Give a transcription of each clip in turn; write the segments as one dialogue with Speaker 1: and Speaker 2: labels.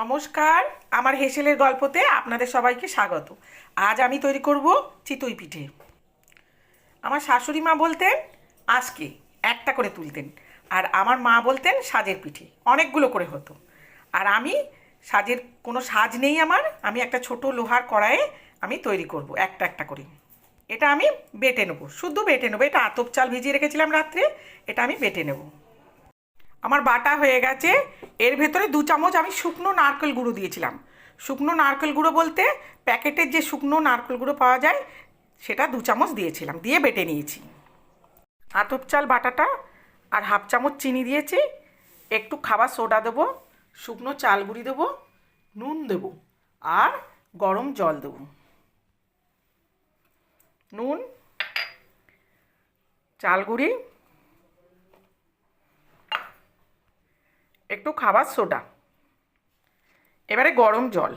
Speaker 1: নমস্কার, আমার হেসেলের গল্পতে আপনাদের সবাইকে স্বাগত। আজ আমি তৈরি করব চিতই পিঠে। আমার শাশুড়ি মা বলতেন আজকে একটা করে তুলতেন, আর আমার মা বলতেন সাজের পিঠে অনেকগুলো করে হতো। আর আমি সাজের কোনো সাজ নেই আমার, আমি একটা ছোট লোহার কড়াইয়ে আমি তৈরি করব একটা একটা করে। এটা আমি বেটে নেবো, শুদ্ধ বেটে নেবো। এটা আতপ চাল ভিজিয়ে রেখেছিলাম রাত্রে, এটা আমি বেটে নেবো। আমার বাটা হয়ে গেছে। এর ভেতরে 2 চামচ আমি শুকনো নারকেল গুঁড়ো দিয়েছিলাম। শুকনো নারকেল গুঁড়ো বলতে প্যাকেটের যে শুকনো নারকেল গুঁড়ো পাওয়া যায় সেটা 2 চামচ দিয়েছিলাম, দিয়ে বেটে নিয়েছি। আতপ চাল বাটাটা আর 1/2 চামচ চিনি দিয়েছি, একটু খাবার সোডা দেবো, শুকনো চাল গুঁড়ি দেবো, নুন দেবো, আর গরম জল দেবো। নুন, চাল গুঁড়ি, একটু খাবার সোডা, এবারে গরম জল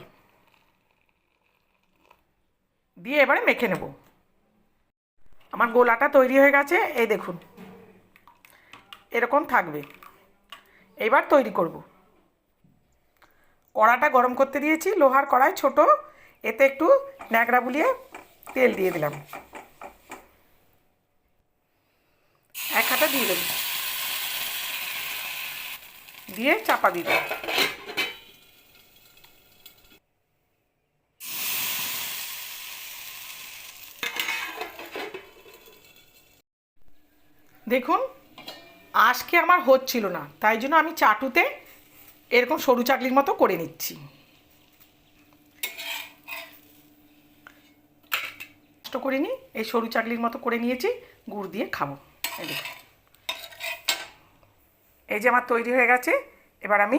Speaker 1: দিয়ে এবারে মেখে নেব। আমার গোলাটা তৈরি হয়ে গেছে, এই দেখুন এরকম থাকবে। এবার তৈরি করব। কড়াটা গরম করতে দিয়েছি, লোহার কড়াই ছোট, এতে একটু ন্যাকড়া বুলিয়ে তেল দিয়ে দিলাম। 1 হাতা দিয়ে দেব, দিয়ে চাপা দিয়ে দেব। দেখুন আজকে আমার হচ্ছিল না, তাই জন্য আমি চাটুতে এরকম সরু চাকলির মতো করে নিচ্ছি। কষ্ট করে নিই, এই সরু চাকলির মতো করে নিয়েছি, গুড় দিয়ে খাবো। এই দেখুন, এই যে আমার তৈরি হয়ে গেছে, এবার আমি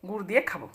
Speaker 1: গুড় দিয়ে খাবো।